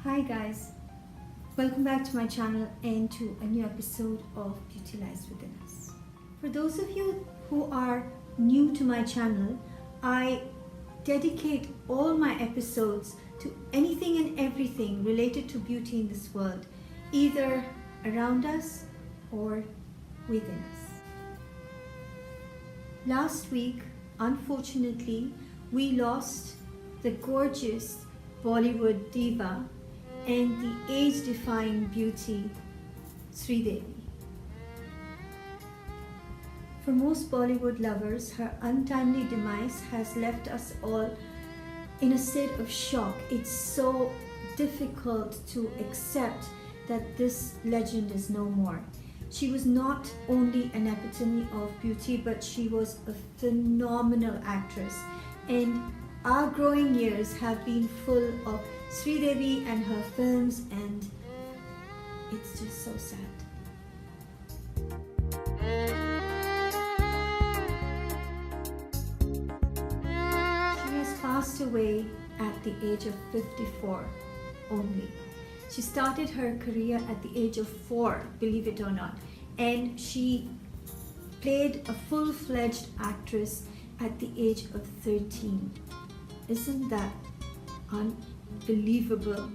Hi guys, welcome back to my channel and to a new episode of Beauty Lies Within Us. For those of you who are new to my channel, I dedicate all my episodes to anything and everything related to beauty in this world, either around us or within us. Last week, unfortunately, we lost the gorgeous Bollywood Diva and the age-defying beauty Sridevi. For most Bollywood lovers, her untimely demise has left us all in a state of shock. It's so difficult to accept that this legend is no more. She was not only an epitome of beauty, but she was a phenomenal actress. And our growing years have been full of Sridevi and her films, and it's just so sad. She has passed away at the age of 54 only. She started her career at the age of 4, believe it or not, and she played a full-fledged actress at the age of 13. Isn't that unbelievable?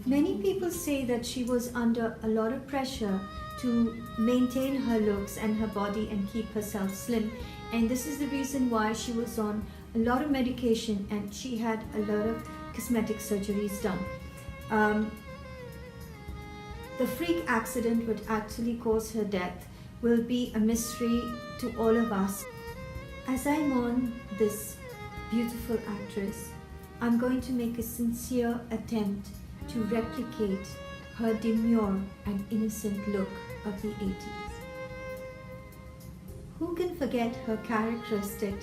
Many people say that she was under a lot of pressure to maintain her looks and her body and keep herself slim, and this is the reason why she was on a lot of medication and she had a lot of cosmetic surgeries done. The freak accident which actually caused her death will be a mystery to all of us. As I mourn this beautiful actress, I'm going to make a sincere attempt to replicate her demure and innocent look of the 80s. Who can forget her characteristic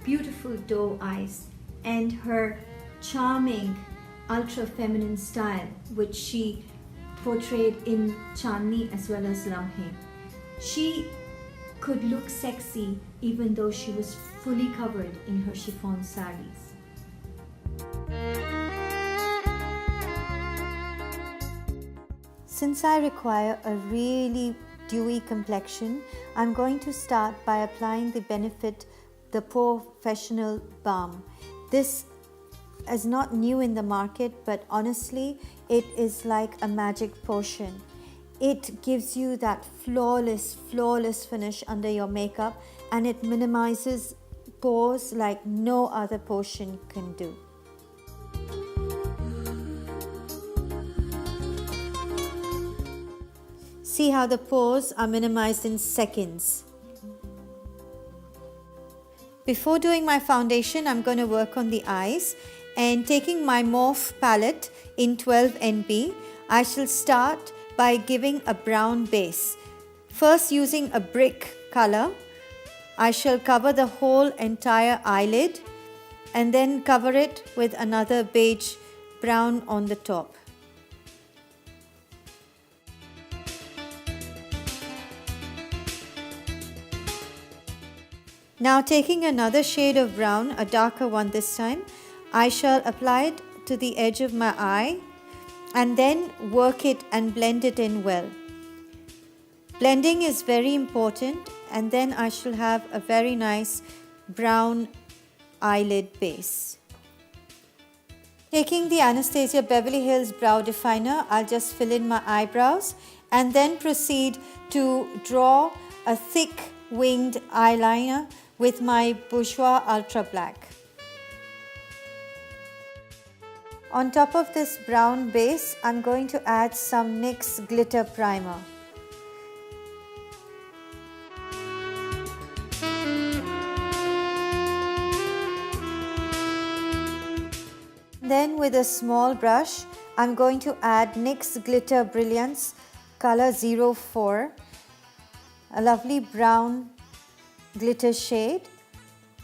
beautiful doe eyes and her charming ultra-feminine style which she portrayed in Chandni as well as Lamhe. She could look sexy even though she was fully covered in her chiffon saris. Since I require a really dewy complexion, I'm going to start by applying the Professional Balm. This is not new in the market, but honestly, it is like a magic potion. It gives you that flawless finish under your makeup, and it minimizes pores like no other potion can do. See how the pores are minimized in seconds. Before doing my foundation, I'm going to work on the eyes, and taking my Morphe palette in 12 NB, I shall start by giving a brown base. First, using a brick color, I shall cover the whole entire eyelid and then cover it with another beige brown on the top. Now, taking another shade of brown, a darker one this time, I shall apply it to the edge of my eye and then work it and blend it in well. Blending is very important, and then I shall have a very nice brown eyelid base. Taking the Anastasia Beverly Hills Brow Definer, I'll just fill in my eyebrows and then proceed to draw a thick winged eyeliner with my Bourjois Ultra Black. On top of this brown base, I'm going to add some NYX Glitter Primer. Then with a small brush, I'm going to add NYX Glitter Brilliance color 04, a lovely brown glitter shade,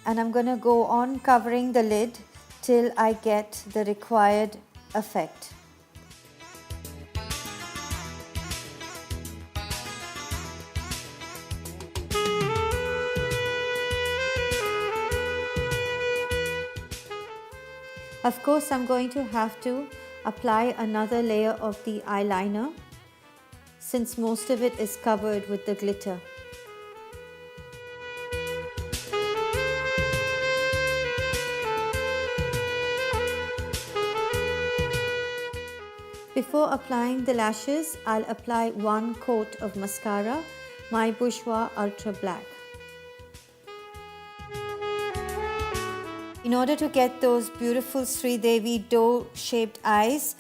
and I'm going to go on covering the lid till I get the required effect. Of course, I'm going to have to apply another layer of the eyeliner, since most of it is covered with the glitter. Before applying the lashes, I'll apply one coat of mascara, my Bourjois Ultra Black. In order to get those beautiful Sridevi doe-shaped eyes,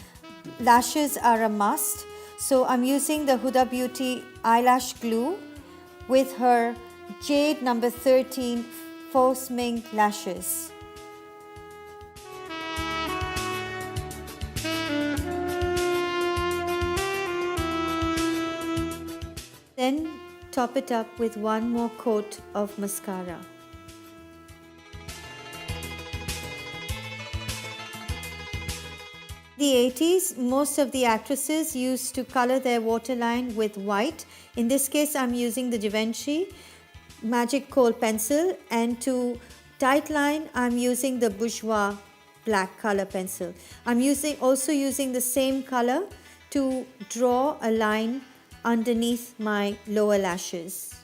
lashes are a must. So I'm using the Huda Beauty eyelash glue with her Jade number 13 Faux Mink lashes. Then top it up with one more coat of mascara. In the 80s, most of the actresses used to color their waterline with white. In this case, I'm using the Givenchy Magic Kohl pencil, and to tightline, I'm using the Bourjois black color pencil. I'm also using the same color to draw a line underneath my lower lashes.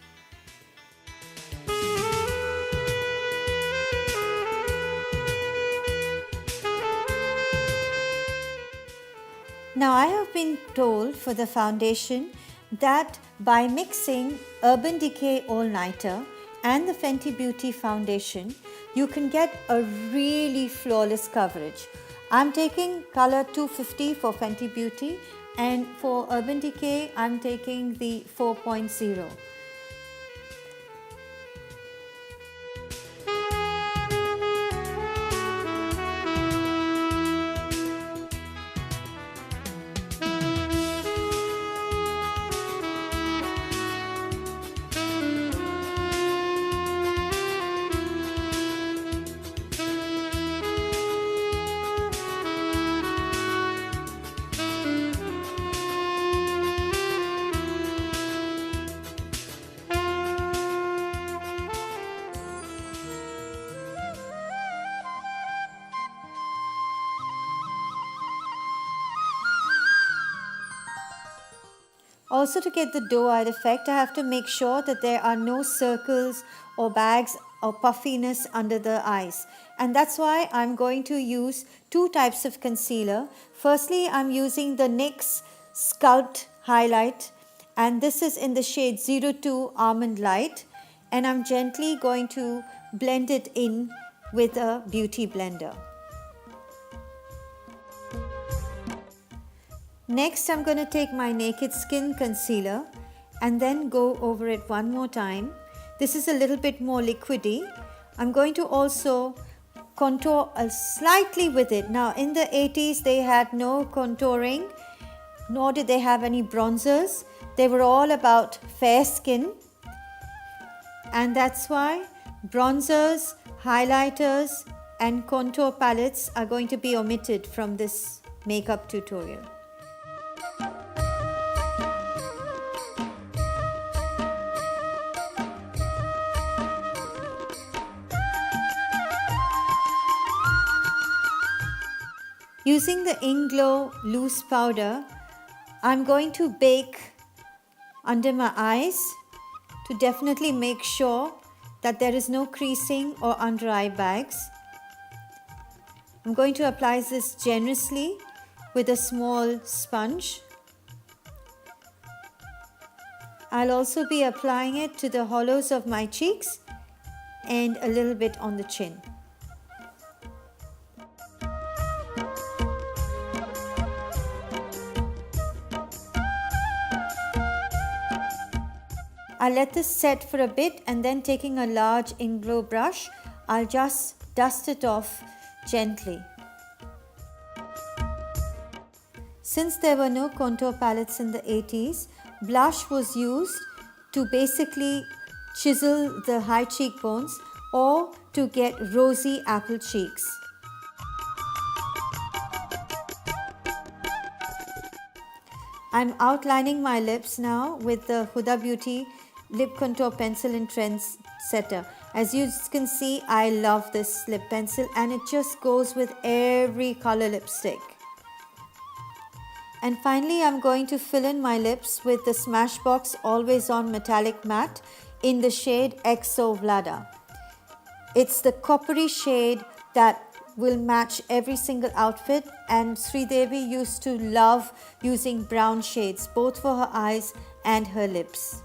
Now I have been told for the foundation that by mixing Urban Decay All Nighter and the Fenty Beauty foundation, you can get a really flawless coverage. I'm taking color 250 for Fenty Beauty, and for Urban Decay, I'm taking the 4.0. Also, to get the doe-eyed effect, I have to make sure that there are no circles or bags or puffiness under the eyes. And that's why I'm going to use two types of concealer. Firstly, I'm using the NYX Sculpt Highlight, and this is in the shade 02 Almond Light. And I'm gently going to blend it in with a beauty blender. Next, I'm going to take my Naked Skin concealer and then go over it one more time. This is a little bit more liquidy. I'm going to also contour slightly with it. Now, in the 80s, they had no contouring, nor did they have any bronzers. They were all about fair skin. And that's why bronzers, highlighters, and contour palettes are going to be omitted from this makeup tutorial. Using the Inglow loose powder, I'm going to bake under my eyes to definitely make sure that there is no creasing or under eye bags. I'm going to apply this generously with a small sponge. I'll also be applying it to the hollows of my cheeks and a little bit on the chin. I'll let this set for a bit, and then taking a large Inglow brush, I'll just dust it off gently. Since there were no contour palettes in the 80s, blush was used to basically chisel the high cheekbones or to get rosy apple cheeks. I'm outlining my lips now with the Huda Beauty Lip Contour Pencil in Trendsetter. As you can see, I love this lip pencil and it just goes with every color lipstick. And finally, I'm going to fill in my lips with the Smashbox Always On Metallic Matte in the shade Exo Vlada. It's the coppery shade that will match every single outfit, and Sridevi used to love using brown shades both for her eyes and her lips.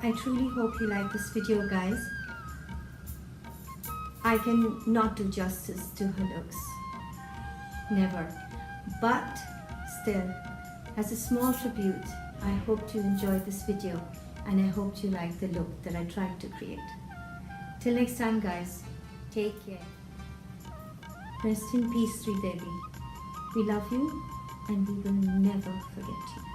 I truly hope you like this video, guys. I can not do justice to her looks, never, but still, as a small tribute, I hope you enjoyed this video and I hope you like the look that I tried to create. Till next time, guys, take care. Rest in peace, Sridevi. We love you and we will never forget you.